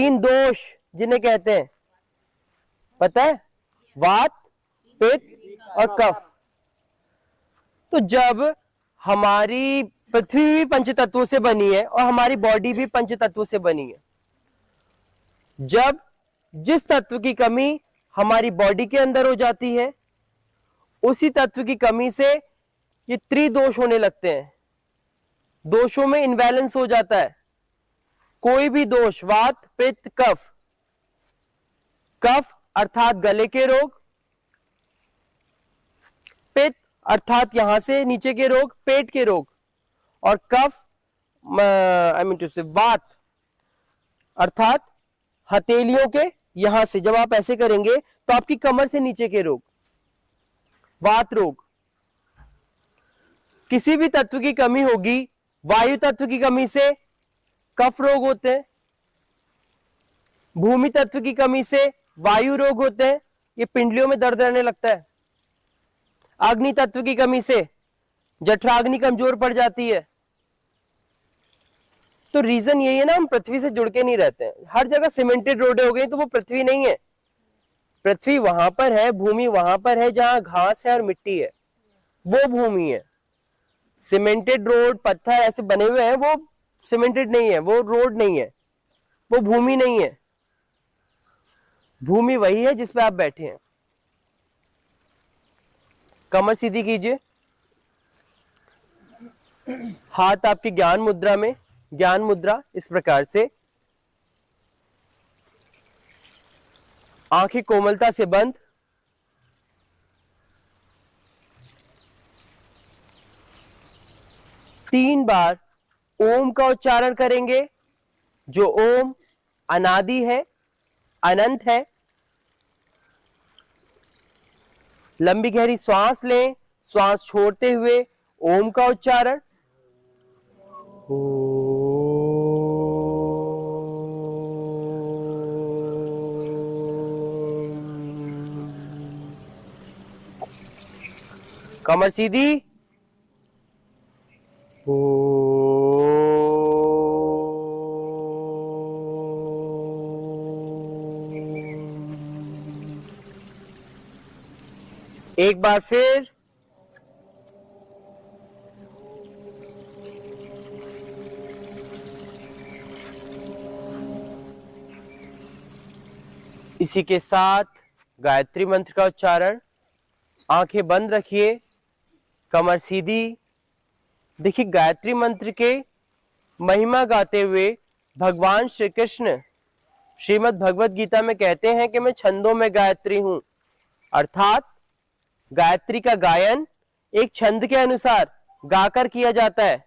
तीन दोष जिन्हें कहते हैं, पता है? वात, पित्त और कफ। तो जब हमारी पृथ्वी भी पंच तत्वों से बनी है और हमारी बॉडी भी पंच तत्वों से बनी है, जब जिस तत्व की कमी हमारी बॉडी के अंदर हो जाती है, उसी तत्व की कमी से ये त्रिदोष होने लगते हैं। दोषों में इनबैलेंस हो जाता है। कोई भी दोष, वात, पित्त, कफ, कफ अर्थात गले के रोग, पित्त अर्थात यहां से नीचे के रोग, पेट के रोग, और कफ आई मीन टू से वात अर्थात हथेलियों के यहां से, जब आप ऐसे करेंगे तो आपकी कमर से नीचे के रोग, वात रोग। किसी भी तत्व की कमी होगी, वायु तत्व की कमी से कफ रोग होते हैं, भूमि तत्व की कमी से वायु रोग होते हैं, ये पिंडलियों में दर्द रहने लगता है। अग्नि तत्व की कमी से जठराग्नि कमजोर पड़ जाती है। तो रीजन यही है ना, हम पृथ्वी से जुड़ के नहीं रहते हैं। हर जगह सीमेंटेड रोडें हो गई तो वो पृथ्वी नहीं है। पृथ्वी वहां पर है, भूमि वहां पर है जहां घास है और मिट्टी है, वो भूमि है। सीमेंटेड रोड, पत्थर ऐसे बने हुए हैं, वो सीमेंटेड नहीं है, वो रोड नहीं है, वो भूमि नहीं है। भूमि वही है जिसपे आप बैठे हैं। कमर सीधी कीजिए, हाथ आपकी ज्ञान मुद्रा में, ज्ञान मुद्रा इस प्रकार से, आंखें कोमलता से बंद, तीन बार ओम का उच्चारण करेंगे, जो ओम अनादि है, अनंत है। लंबी गहरी श्वास लें, श्वास छोड़ते हुए ओम का उच्चारण। कमर सीधी। एक बार फिर इसी के साथ गायत्री मंत्र का उच्चारण। आंखें बंद रखिए, कमर सीधी। देखिए, गायत्री मंत्र के महिमा गाते हुए भगवान श्री कृष्ण श्रीमद् भगवत गीता में कहते हैं कि मैं छंदों में गायत्री हूं, अर्थात गायत्री का गायन एक छंद के अनुसार गाकर किया जाता है।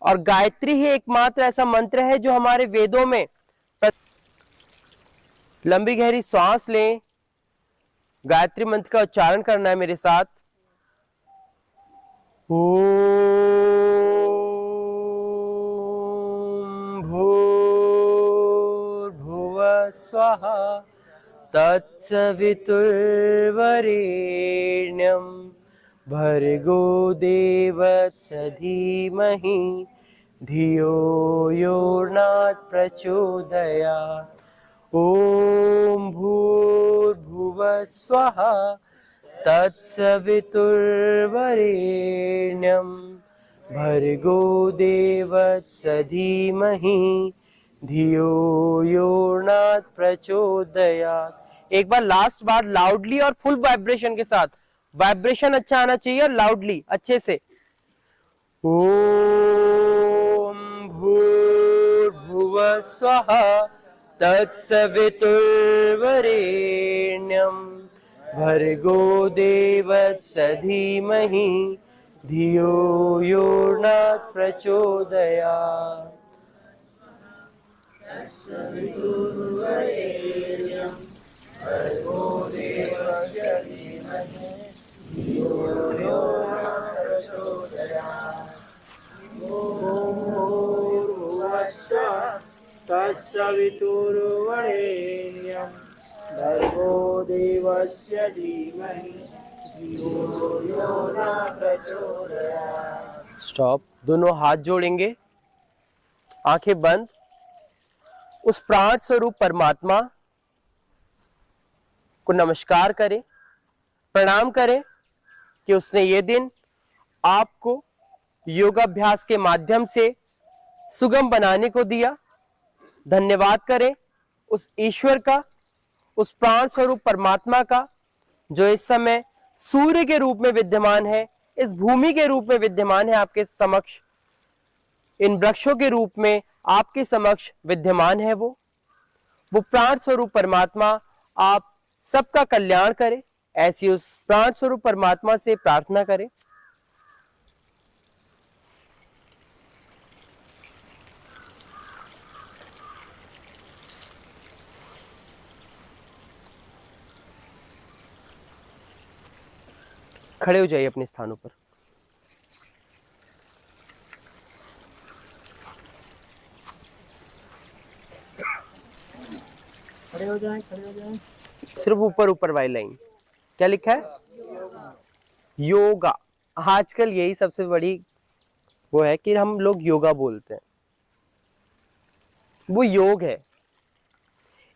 और गायत्री ही एकमात्र ऐसा मंत्र है जो हमारे वेदों में। लंबी गहरी सांस लें, गायत्री मंत्र का उच्चारण करना है मेरे साथ। ओम भूर्भुवः स्वः तत्सवितुर्वरेण्यं भर्गो देवस्य धीमहि धियो यो न प्रचोदयात्। ओम भूर्भुवः स्वः तत्सवितुर्वरेण्यं भर्गो देवस्य धीमहि धियो यो न प्रचोदयात्। एक बार लास्ट बार लाउडली और फुल वाइब्रेशन के साथ, वाइब्रेशन अच्छा आना चाहिए और लाउडली अच्छे से। ओम भूर्भुवः स्वः तत्सवितुर्वरेण्यं भर्गो देवस्य धीमहि धियो यो न प्रचोदयात्। तत्सवितुर्वरेण्यं भर्गो देवस्य धीमहि धियो यो न प्रचोदयात्। ओम भूर्भुवः स्वः तत्सवितुर्वरेण्यं भर्गो देवस्य धीमहि धियो यो न प्रचोदयात्। स्टॉप। दोनों हाथ जोड़ेंगे, आंखें बंद। उस प्राण स्वरूप परमात्मा को नमस्कार करें, प्रणाम करें कि उसने ये दिन आपको योगाभ्यास के माध्यम से सुगम बनाने को दिया। धन्यवाद करें उस ईश्वर का, उस प्राण स्वरूप परमात्मा का, जो इस समय सूर्य के रूप में विद्यमान है, इस भूमि के रूप में विद्यमान है आपके समक्ष, इन वृक्षों के रूप में आपके समक्ष विद्यमान है। वो प्राण स्वरूप परमात्मा आप सबका कल्याण करे, ऐसी उस प्राण स्वरूप परमात्मा से प्रार्थना करें। खड़े हो जाइए अपने स्थानों पर। खड़े हो जाएं, खड़े हो जाएं। सिर्फ ऊपर ऊपर वाली लाइन क्या लिखा है? योगा। आजकल यही सबसे बड़ी वो है कि हम लोग योगा बोलते हैं, वो योग है।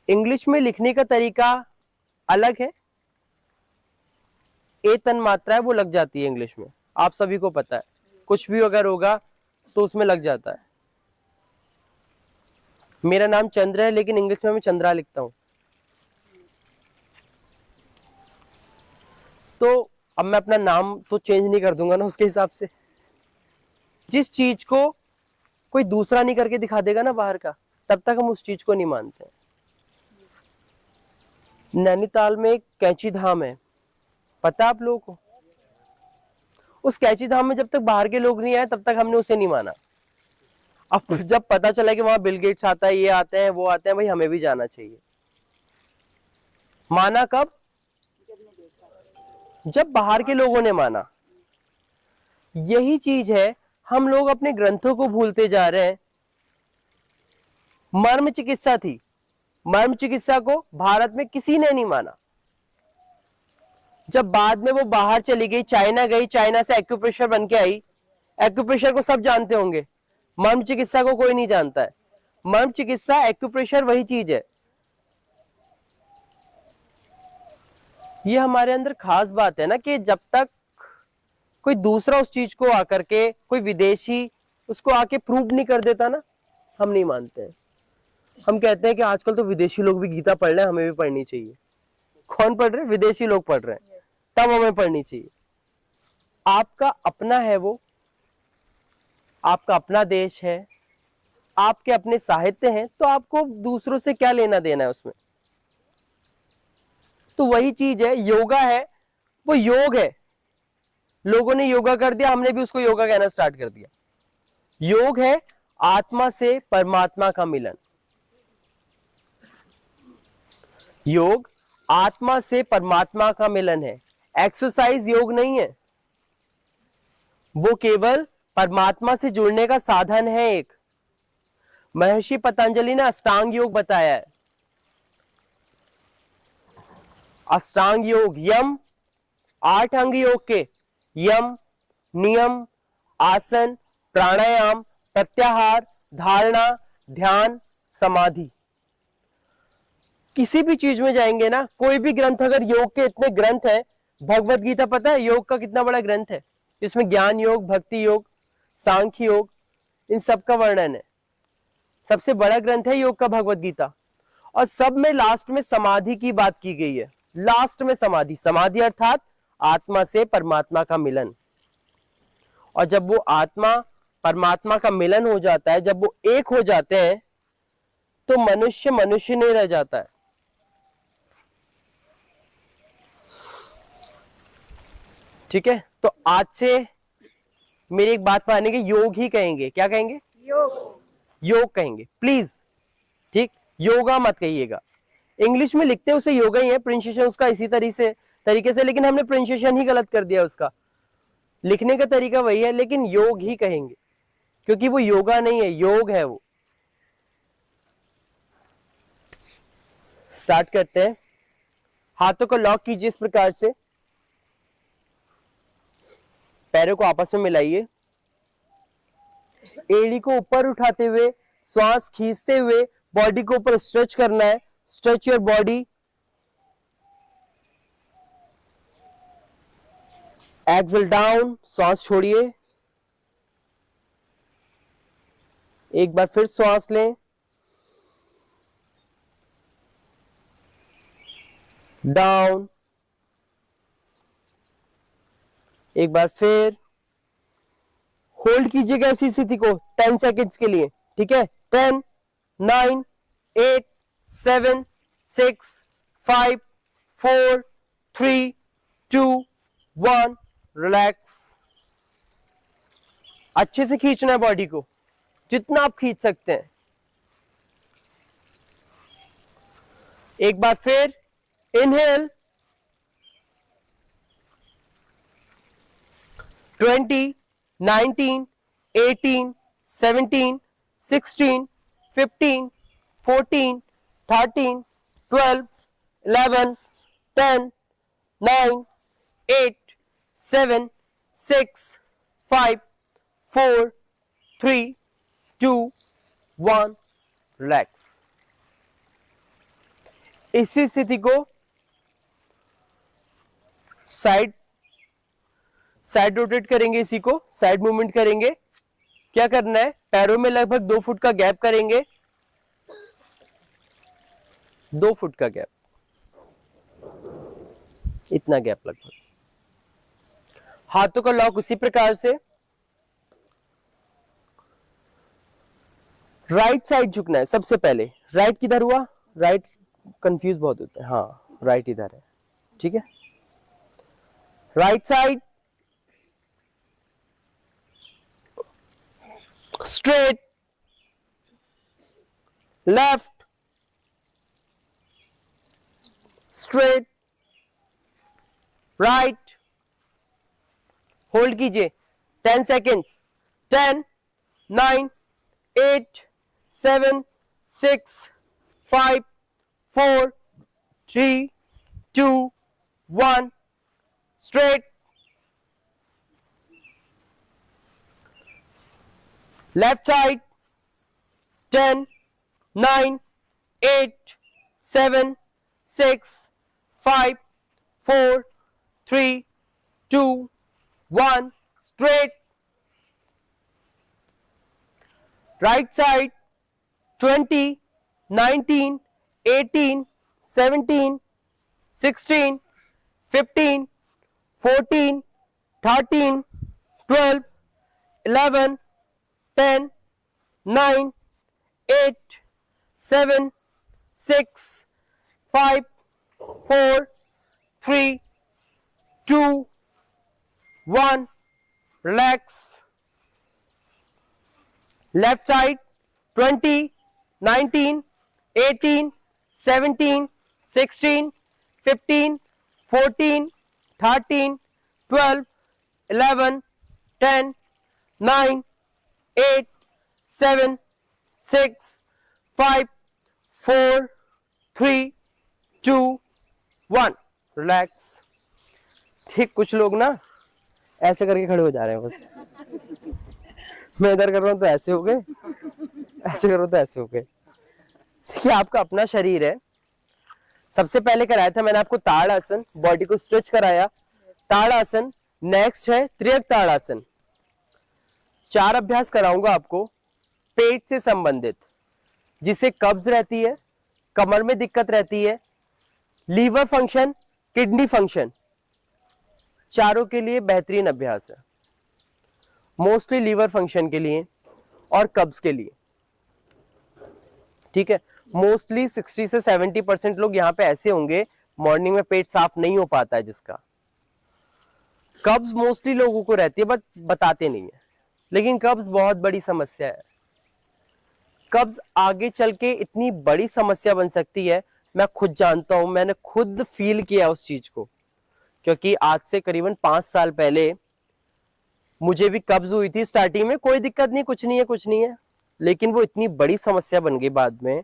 इंग्लिश में लिखने का तरीका अलग है, ए तन मात्रा है वो लग जाती है इंग्लिश में, आप सभी को पता है। कुछ भी अगर होगा तो उसमें लग जाता है। मेरा नाम चंद्र है लेकिन इंग्लिश में मैं चंद्रा लिखता हूं। तो अब मैं अपना नाम तो चेंज नहीं कर दूंगा ना उसके हिसाब से। जिस चीज को कोई दूसरा नहीं करके दिखा देगा ना बाहर का, तब तक हम उस चीज को नहीं मानते हैं। नैनीताल में एक कैंची धाम है, पता है आप लोगों को? उस कैंची धाम में जब तक बाहर के लोग नहीं आए तब तक हमने उसे नहीं माना। अब जब पता चला कि वहां बिल गेट्स आता है, ये आते हैं, वो आते हैं, भाई हमें भी जाना चाहिए। माना कब? जब बाहर के लोगों ने माना। यही चीज है, हम लोग अपने ग्रंथों को भूलते जा रहे हैं। मर्म चिकित्सा थी, मर्म चिकित्सा को भारत में किसी ने नहीं माना। जब बाद में वो बाहर चली गई, चाइना गई, चाइना से एक्यूप्रेशर बन के आई। एक्यूप्रेशर को सब जानते होंगे, मर्म चिकित्सा को कोई नहीं जानता है। मर्म चिकित्सा, एक्यूप्रेशर वही चीज है। ये हमारे अंदर खास बात है ना कि जब तक कोई दूसरा उस चीज को आकर के, कोई विदेशी उसको आके प्रूव नहीं कर देता ना, हम नहीं मानते हैं। हम कहते हैं कि आजकल तो विदेशी लोग भी गीता पढ़ रहे हैं, हमें भी पढ़नी चाहिए। कौन पढ़ रहे हैं? विदेशी लोग पढ़ रहे हैं, तब हमें पढ़नी चाहिए। आपका अपना है वो, आपका अपना देश है, आपके अपने साहित्य हैं, तो आपको दूसरों से क्या लेना देना है उसमें? तो वही चीज है, योगा है, वो योग है। लोगों ने योगा कर दिया, हमने भी उसको योगा कहना स्टार्ट कर दिया। योग है आत्मा से परमात्मा का मिलन। योग आत्मा से परमात्मा का मिलन है। एक्सरसाइज योग नहीं है, वो केवल परमात्मा से जुड़ने का साधन है। एक महर्षि पतंजलि ने अष्टांग योग बताया है। अष्टांग योग, यम, 8 अंग योग के यम, नियम, आसन, प्राणायाम, प्रत्याहार, धारणा, ध्यान, समाधि। किसी भी चीज में जाएंगे ना, कोई भी ग्रंथ, अगर योग के इतने ग्रंथ हैं, भगवत गीता पता है योग का कितना बड़ा ग्रंथ है? इसमें ज्ञान योग, भक्ति योग, सांख्य योग, इन सब का वर्णन है। सबसे बड़ा ग्रंथ है योग का भगवत गीता। और सब में लास्ट में समाधि की बात की गई है। लास्ट में समाधि, समाधि अर्थात आत्मा से परमात्मा का मिलन। और जब वो आत्मा परमात्मा का मिलन हो जाता है, जब वो एक हो जाते हैं, तो मनुष्य मनुष्य नहीं रह जाता है। ठीक है, तो आज से मेरी एक बात मानेंगे, योग ही कहेंगे। क्या कहेंगे? योग। योग कहेंगे प्लीज, ठीक? योगा मत कहिएगा। इंग्लिश में लिखते हैं उसे योगा ही है, प्रोनाउंसिएशन उसका इसी तरीके से, लेकिन हमने प्रोनाउंसिएशन ही गलत कर दिया उसका। लिखने का तरीका वही है, लेकिन योग ही कहेंगे, क्योंकि वो योगा नहीं है, योग है वो। स्टार्ट करते हैं। हाथों को लॉक कीजिए इस प्रकार से, पैरों को आपस में मिलाइए, एड़ी को ऊपर उठाते हुए, श्वास खींचते हुए बॉडी को ऊपर स्ट्रेच करना है, stretch your body, exhale down, श्वास छोड़िए, एक बार फिर श्वास लें, डाउन, एक बार फिर होल्ड कीजिएगा ऐसी स्थिति को 10 सेकेंड्स के लिए, ठीक है। 10, 9, 8, 7, 6, 5, 4, 3, 2, 1, रिलैक्स। अच्छे से खींचना है बॉडी को, जितना आप खींच सकते हैं। एक बार फिर इनहेल, 20, 19, 18, 17, 16, 15, 14, 13, 12, 11, 10, 9, 8, 7, 6, 5, 4, 3, 2, 1, रिलैक्स। इसी स्थिति को साइड रोटेट करेंगे, इसी को साइड मूवमेंट करेंगे। क्या करना है, पैरों में लगभग 2 फुट का गैप करेंगे, 2 फुट का गैप, इतना गैप लगभग। हाथों का लॉक उसी प्रकार से। राइट साइड झुकना है सबसे पहले। राइट किधर हुआ, राइट कंफ्यूज बहुत होता है, हाँ राइट इधर है, ठीक है। Right side straight, left straight, right, hold कीजिए 10 seconds. 10, 9, 8, 7, 6, 5, 4, 3, 2, 1, straight, left side, 10, 9, 8, 7, 6, 5, 4, 3, 2, 1, straight, right side, 20, 19, 18, 17, 16, 15, 14, 13, 12, 11, 10, 9, 8, 7, 6, 5, 4, 3, 2, 1, relax. Left side, 20, 19, 18, 17, 16, 15, 14, 13, 12, 11, 10, 9, 8, 7, 6, 5, 4, 3, 2, 1, relax. ठीक, कुछ लोग ना ऐसे करके खड़े हो जा रहे हैं बस। मैं इधर कर रहा हूं तो ऐसे हो गए, ऐसे कर रहा हूं तो ऐसे हो गए। ये आपका अपना शरीर है। सबसे पहले कराया था मैंने आपको ताड़ासन, बॉडी को स्ट्रेच कराया, ताड़ासन। नेक्स्ट है त्रियक ताड़ासन। 4 अभ्यास कराऊंगा आपको पेट से संबंधित, जिसे कब्ज रहती है, कमर में दिक्कत रहती है, लीवर फंक्शन, किडनी फंक्शन, चारों के लिए बेहतरीन अभ्यास है। मोस्टली लीवर फंक्शन के लिए और कब्ज के लिए, ठीक है। मोस्टली 60 से 70% लोग यहाँ पे ऐसे होंगे मॉर्निंग में पेट साफ नहीं हो पाता है, जिसका कब्ज मोस्टली लोगों को रहती है, बट बताते नहीं है। लेकिन कब्ज बहुत बड़ी समस्या है। कब्ज आगे चल के इतनी बड़ी समस्या बन सकती है, मैं खुद जानता हूं, मैंने खुद फील किया उस चीज को, क्योंकि आज से करीबन 5 साल पहले मुझे भी कब्ज हुई थी। स्टार्टिंग में कोई दिक्कत नहीं, कुछ नहीं है, कुछ नहीं है, लेकिन वो इतनी बड़ी समस्या बन गई बाद में,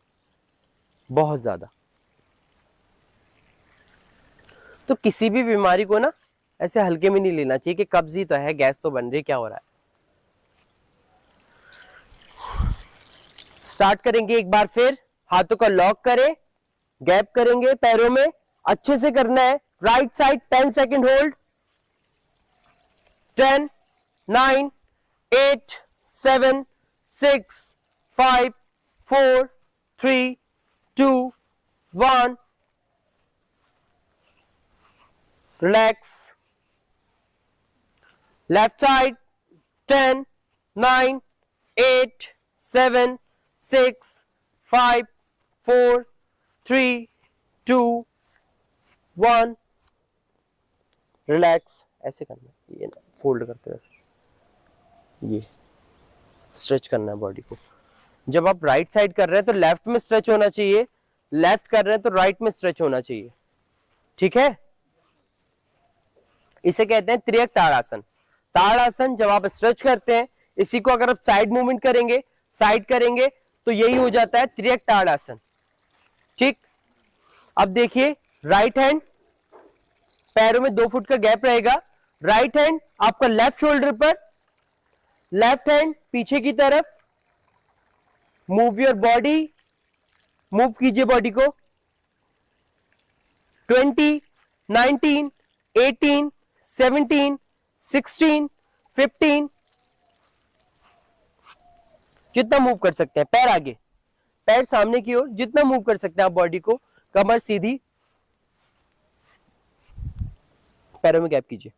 बहुत ज्यादा। तो किसी भी बीमारी को ना ऐसे हल्के में नहीं लेना चाहिए कि कब्ज ही तो है, गैस तो बन रही, क्या हो रहा है। स्टार्ट करेंगे एक बार फिर। हाथों का लॉक करें, गैप करेंगे पैरों में, अच्छे से करना है। Right side 10 second hold. 10, 9, 8, 7, 6, 5, 4, 3, 2, 1. Relax. Left side 10, 9, 8, 7, 6, 5, 4, 3, 2, 1. Relax. ऐसे करना है, ये ना फोल्ड करते हुए ये स्ट्रेच करना है बॉडी को। जब आप राइट साइड कर रहे हैं तो लेफ्ट में स्ट्रेच होना चाहिए, लेफ्ट कर रहे हैं तो राइट में स्ट्रेच होना चाहिए। ठीक है, इसे कहते हैं त्रियक ताड़ासन। ताड़ासन जब आप स्ट्रेच करते हैं, इसी को अगर आप साइड मूवमेंट करेंगे, साइड करेंगे, तो यही हो जाता है त्रियक ताड़ासन। ठीक, अब देखिए राइट हैंड पैरों में 2 फुट का गैप रहेगा। राइट हैंड आपका लेफ्ट शोल्डर पर, लेफ्ट हैंड पीछे की तरफ। मूव योर बॉडी, मूव कीजिए बॉडी को। 20, 19, 18, 17, 16, 15, जितना मूव कर सकते हैं। पैर आगे, पैर सामने की ओर, जितना मूव कर सकते हैं आप बॉडी को। कमर सीधी, पैरों में गैप कीजिए।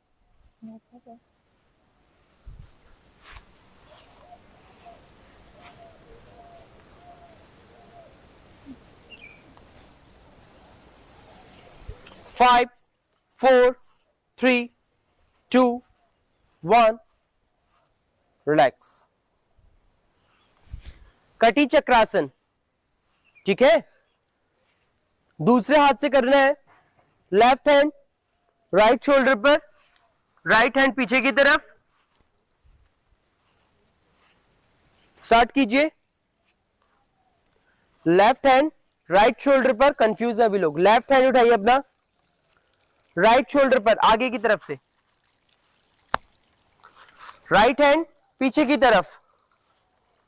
फाइव, 4, 3, 2, 1. रिलैक्स। कटी चक्रासन। ठीक है, दूसरे हाथ से करना है। लेफ्ट हैंड राइट शोल्डर पर, राइट हैंड पीछे की तरफ। स्टार्ट कीजिए। लेफ्ट हैंड राइट शोल्डर पर, कंफ्यूज है अभी लोग। लेफ्ट हैंड उठाइए अपना, राइट शोल्डर पर आगे की तरफ से। राइट हैंड पीछे की तरफ,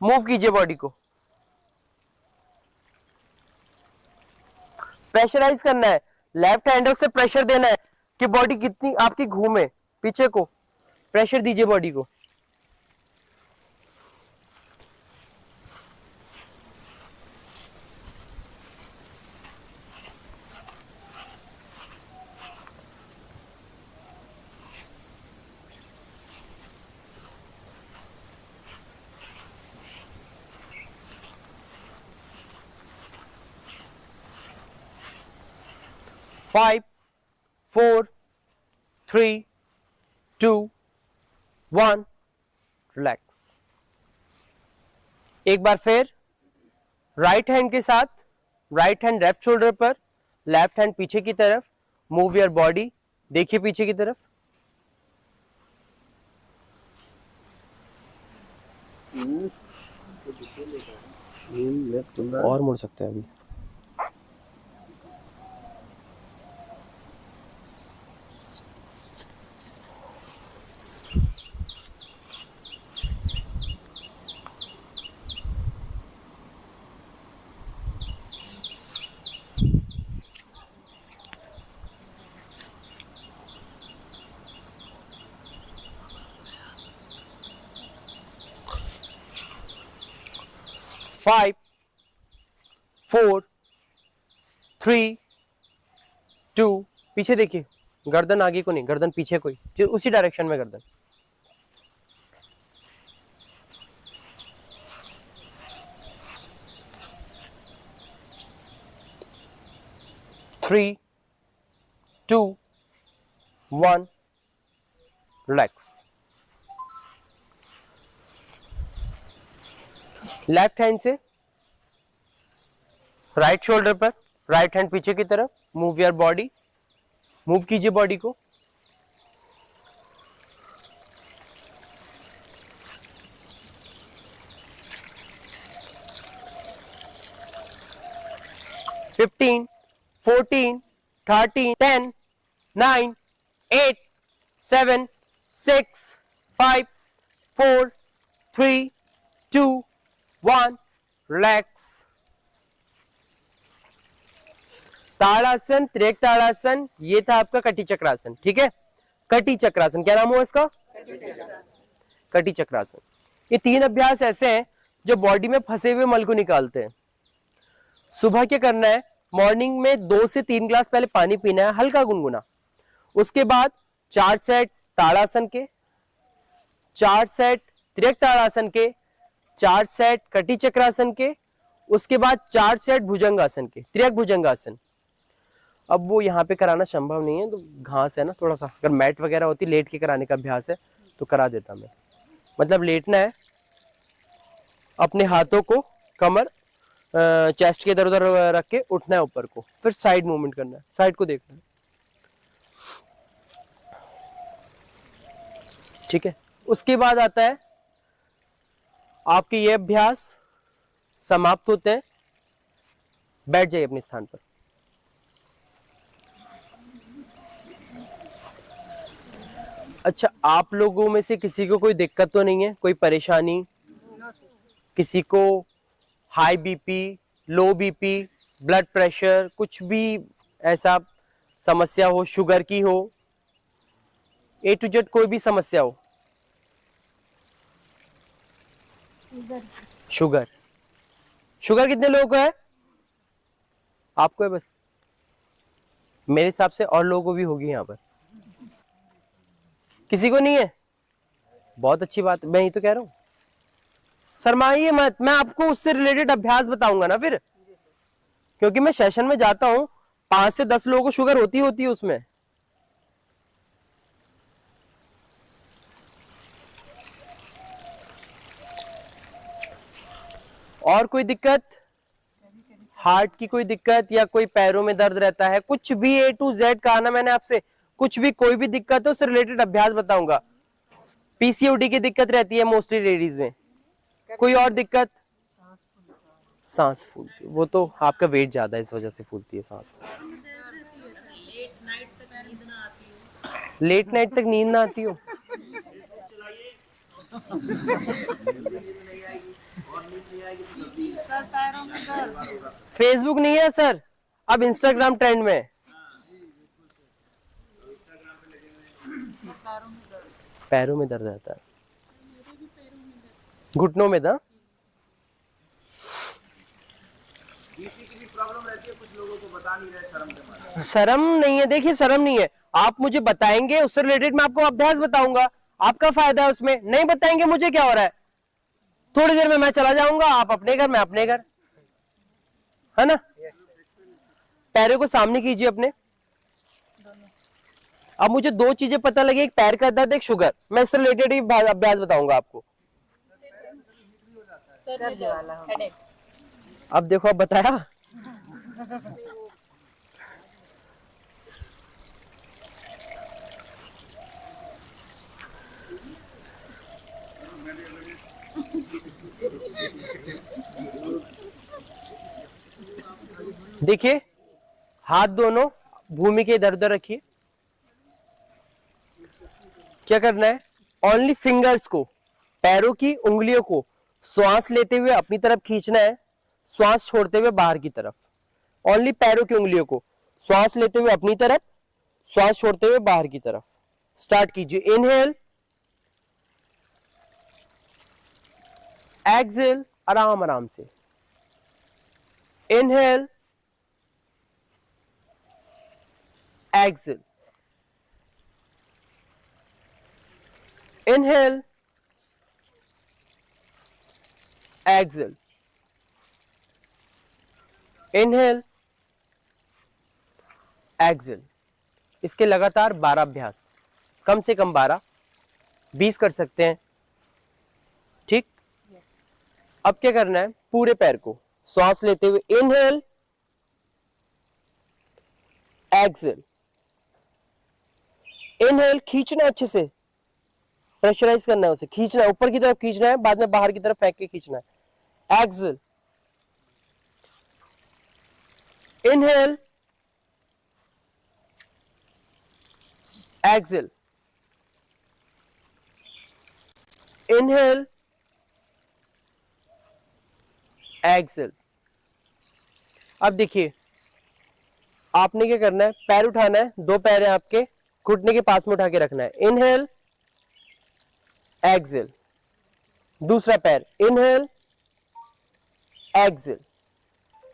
मूव कीजिए बॉडी को। प्रेशराइज करना है, लेफ्ट हैंड से प्रेशर देना है कि बॉडी कितनी आपकी घूमे पीछे को। प्रेशर दीजिए बॉडी को। फाइव, 4, 3, 2, 1. रिलैक्स। एक बार फिर राइट हैंड के साथ, राइट हैंड लेफ्ट शोल्डर पर, लेफ्ट हैंड पीछे की तरफ। मूव योर बॉडी, देखिए पीछे की तरफ। और मुड़ सकते हैं अभी। फाइव, 4, 3, 2. पीछे देखिए, गर्दन आगे को नहीं, गर्दन पीछे को ही, उसी डायरेक्शन में गर्दन। 3, 2, 1. रिलैक्स। लेफ्ट हैंड से राइट शोल्डर पर, राइट हैंड पीछे की तरफ। मूव योर बॉडी, मूव कीजिए बॉडी को। फिफ्टीन, 14, 13, 10, 9, 8, 7, 6, 5, 4, 3, 2, 1. रिलैक्स। ताड़ासन, त्रियक ताड़ासन, ये था आपका कटी चक्रासन। ठीक है, कटी चक्रासन, क्या नाम हुआ इसका? कटी चक्रासन। ये 3 अभ्यास ऐसे हैं जो बॉडी में फंसे हुए मल को निकालते हैं। सुबह क्या करना है, मॉर्निंग में 2 से 3 ग्लास पहले पानी पीना है, हल्का गुनगुना। उसके बाद 4 सेट ताड़ासन के, 4 सेट त्रियक ताड़ासन के, 4 सेट कटी चक्रासन के, उसके बाद 4 सेट भुजंगासन के, त्रियक भुजंगासन। अब वो यहाँ पे कराना संभव नहीं है, तो घास है ना थोड़ा सा, अगर मैट वगैरह होती लेट के कराने का अभ्यास है तो करा देता मैं। मतलब लेटना है, अपने हाथों को कमर चेस्ट के इधर उधर रख के उठना है ऊपर को, फिर साइड मूवमेंट करना है, साइड को देखना है। ठीक है, उसके बाद आता है आपके ये अभ्यास समाप्त होते हैं। बैठ जाइए अपने स्थान पर। अच्छा, आप लोगों में से किसी को कोई दिक्कत तो नहीं है, कोई परेशानी? किसी को हाई बीपी, लो बीपी, ब्लड प्रेशर, कुछ भी ऐसा समस्या हो, शुगर की हो, ए टू जेड कोई भी समस्या हो? शुगर, शुगर कितने लोगों को है? आपको है बस? मेरे हिसाब से और लोगों को भी होगी यहाँ पर। किसी को नहीं है? बहुत अच्छी बात, मैं ही तो कह रहा हूँ। शर्माइए मत, मैं आपको उससे रिलेटेड अभ्यास बताऊंगा ना फिर, क्योंकि मैं सेशन में जाता हूँ, 5 से 10 लोगों को शुगर होती है उसमें। और कोई दिक्कत? हार्ट की कोई दिक्कत या कोई पैरों में दर्द रहता है, कुछ भी ए टू जेड कहा ना मैंने आपसे, कुछ भी कोई भी दिक्कत है उससे रिलेटेड अभ्यास बताऊंगा। पीसीओडी की दिक्कत रहती है मोस्टली लेडीज में, कोई और दिक्कत? सांस फूलती है, वो तो आपका वेट ज्यादा है इस वजह से फूलती है सांस। लेट नाइट तक नींद ना आती हो? फेसबुक नहीं है सर, अब इंस्टाग्राम ट्रेंड में है। पैरों में दर्द रहता है, घुटनों में था। शर्म नहीं है, देखिए शर्म नहीं है, आप मुझे बताएंगे उससे रिलेटेड मैं आपको अभ्यास बताऊंगा, आपका फायदा है उसमें। नहीं बताएंगे मुझे क्या हो रहा है, थोड़ी देर में मैं चला जाऊंगा, आप अपने घर मैं अपने घर, है ना। पैरों को सामने कीजिए अपने। अब मुझे 2 चीजें पता लगी, एक पैर का दर्द, एक शुगर, मैं इससे रिलेटेड ही अभ्यास बताऊंगा आपको। अब देखो, अब बताया। देखिए, हाथ दोनों भूमि के इधर उधर रखिए। क्या करना है, ओनली फिंगर्स को, पैरों की उंगलियों को श्वास लेते हुए अपनी तरफ खींचना है, श्वास छोड़ते हुए बाहर की तरफ। ओनली पैरों की उंगलियों को श्वास लेते हुए अपनी तरफ, श्वास छोड़ते हुए बाहर की तरफ। स्टार्ट कीजिए। इनहेल, एक्सहेल, आराम आराम से। Inhale, exhale, inhale, exhale, inhale, exhale. इसके लगातार 12 अभ्यास, कम से कम 12, 20 कर सकते हैं। ठीक। अब क्या करना है, पूरे पैर को श्वास लेते हुए इनहेल, एक्सहेल, इनहेल, खींचना अच्छे से, प्रेशराइज करना है उसे, खींचना है, ऊपर की तरफ खींचना है, बाद में बाहर की तरफ फेंक के खींचना है। Exhale, inhale, exhale, inhale, exhale. अब देखिए, आपने क्या करना है, पैर उठाना है, दो पैर है आपके, घुटने के पास में उठा के रखना है। Inhale, exhale. दूसरा पैर, इनहेल, एक्सेल।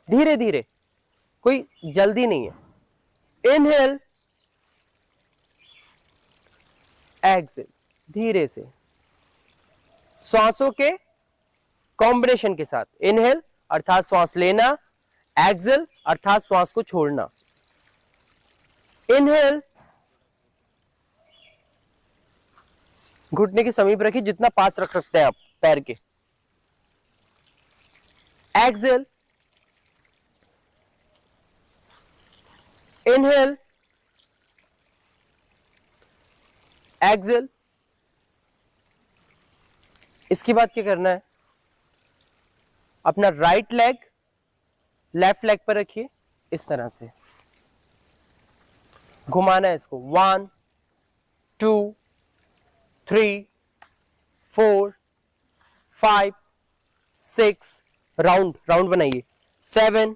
धीरे धीरे, कोई जल्दी नहीं है। इनहेल, एक्सेल, धीरे से, श्वासों के कॉम्बिनेशन के साथ। इनहेल अर्थात श्वास लेना, एक्सेल अर्थात श्वास को छोड़ना। इनहेल, घुटने के समीप रखिए, जितना पास रख सकते हैं आप पैर के। Exhale, inhale, exhale. इसके बाद क्या करना है, अपना राइट लेग लेफ्ट लेग पर रखिए, इस तरह से घुमाना है इसको। 1 2 3 4 5 6, राउंड राउंड बनाइए। 7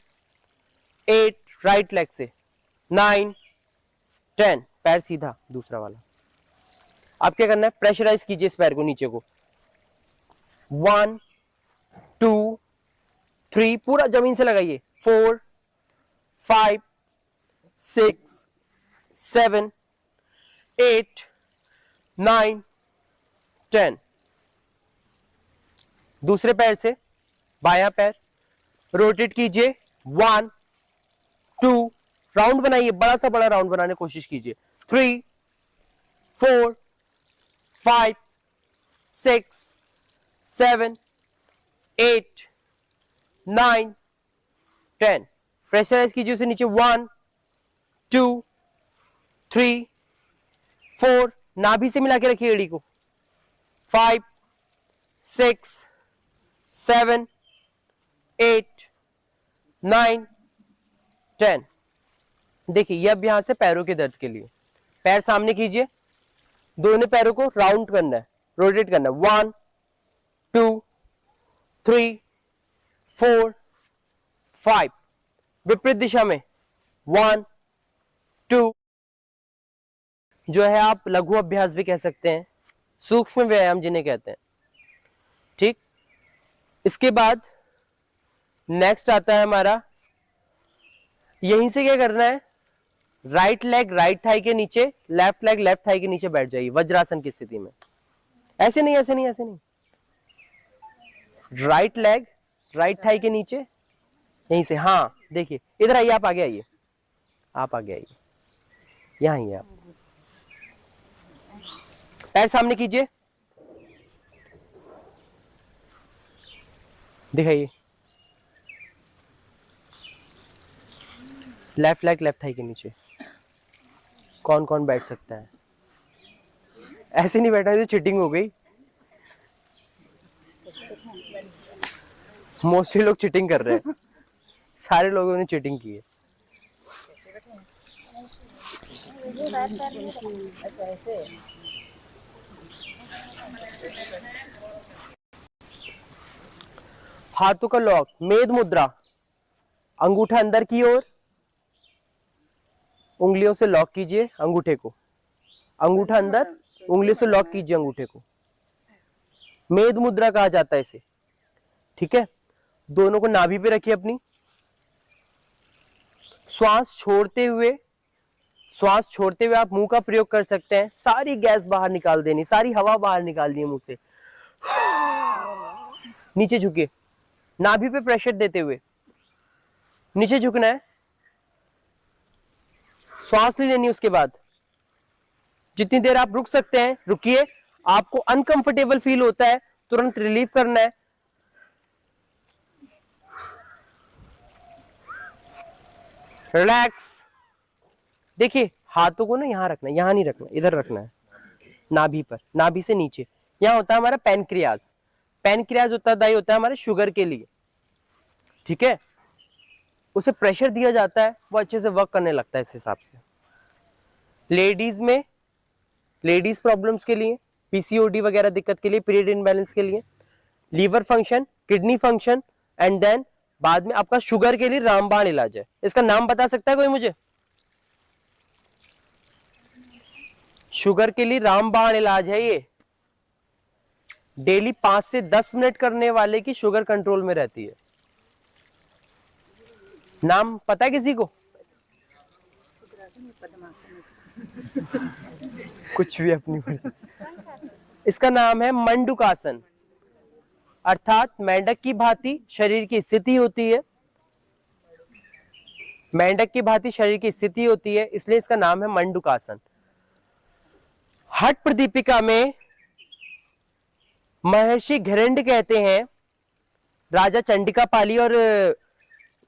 8, राइट लेग से। 9 10, पैर सीधा दूसरा वाला। आप क्या करना है, प्रेशराइज कीजिए इस पैर को, नीचे को। 1 2 3, पूरा जमीन से लगाइए। 4 5 6 7 8 9 10। दूसरे पैर से बायां पैर रोटेट कीजिए। 1 2, राउंड बनाइए, बड़ा सा बड़ा राउंड बनाने की कोशिश कीजिए। 3 4 5 6 7 8 9 10। प्रेशराइज कीजिए उसे नीचे। 1 2 3 4, नाभि से मिला के रखिए एड़ी को। 5 6 7 8 9 10। देखिए ये अब यहां से पैरों के दर्द के लिए पैर सामने कीजिए, दोनों पैरों को राउंड करना है, रोटेट करना है। 1 2 3 4 5, विपरीत दिशा में। 1 2, जो है आप लघु अभ्यास भी कह सकते हैं, सूक्ष्म व्यायाम जिन्हें कहते हैं। ठीक, इसके बाद नेक्स्ट आता है हमारा, यहीं से क्या करना है, राइट लेग राइट थाई के नीचे, लेफ्ट लेग लेफ्ट थाई के नीचे बैठ जाइए वज्रासन की स्थिति में। ऐसे नहीं, ऐसे नहीं, ऐसे नहीं। राइट लेग राइट थाई के नीचे, यहीं से। हाँ देखिए, इधर आइए, आप आगे आइए, आप आगे आइए, यहां ही आप। पैर सामने कीजिए, दिखाइए। लेफ्ट लेग लेफ्ट थाई के नीचे। कौन कौन बैठ सकता है? ऐसे नहीं बैठा तो चीटिंग हो गई। मोस्टली लोग चीटिंग कर रहे हैं, सारे लोगों ने चीटिंग की है। हाथों का लॉक, मेद मुद्रा, अंगूठा अंदर की ओर, उंगलियों से लॉक कीजिए अंगूठे को, अंगूठा अंदर, उंगलियों से लॉक कीजिए अंगूठे को। मेद मुद्रा कहा जाता है इसे। ठीक है, दोनों को नाभि पे रखिए अपनी। श्वास छोड़ते हुए आप मुंह का प्रयोग कर सकते हैं। सारी गैस बाहर निकाल देनी, सारी हवा बाहर निकालनी है मुंह से। नीचे झुकिए, नाभि पे प्रेशर देते हुए नीचे झुकना है। श्वास ले लेनी, उसके बाद जितनी देर आप रुक सकते हैं रुकिए। आपको अनकंफर्टेबल फील होता है, तुरंत रिलीव करना है। रिलैक्स। देखिए हाथों को ना यहां रखना है, यहां नहीं रखना, इधर रखना है, नाभि पर, नाभि से नीचे। यहां होता है हमारा पैनक्रियाज। पैनक्रियाज उत्तरदायी होता है हमारे शुगर के लिए। ठीक है, उसे प्रेशर दिया जाता है, वो अच्छे से वर्क करने लगता है इस हिसाब से। लेडीज में, लेडीज प्रॉब्लम्स के लिए, पीसीओडी वगैरह दिक्कत के लिए, पीरियड इनबैलेंस के लिए, liver function, kidney function, and then बाद में आपका शुगर के लिए रामबाण इलाज है। इसका नाम बता सकता है कोई मुझे? शुगर के लिए रामबाण इलाज है ये। डेली 5 से 10 मिनट करने वाले की शुगर कंट्रोल में रहती है। नाम पता है किसी को? कुछ भी अपनी मर्जी। इसका नाम है मंडूकासन, अर्थात मेंढक की भांति शरीर की स्थिति होती है। मेंढक की भांति शरीर की स्थिति होती है, इसलिए इसका नाम है मंडूकासन। हठ प्रदीपिका में महर्षि घिरंड कहते हैं, राजा चंडिकापाली और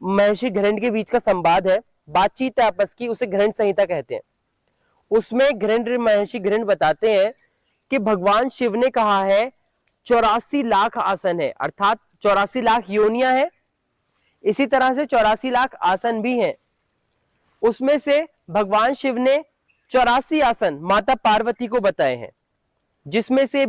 महर्षि घिरंड के बीच का संवाद है, बातचीत है आपस की, उसे घिरंड संहिता कहते हैं। उसमें महर्षि घिरंड बताते हैं कि भगवान शिव ने कहा है 84 लाख आसन है, अर्थात 84 लाख योनियां हैं। इसी तरह से 84 लाख आसन भी हैं। उसमें से भगवान शिव ने 84 आसन माता पार्वती को बताए हैं, जिसमें से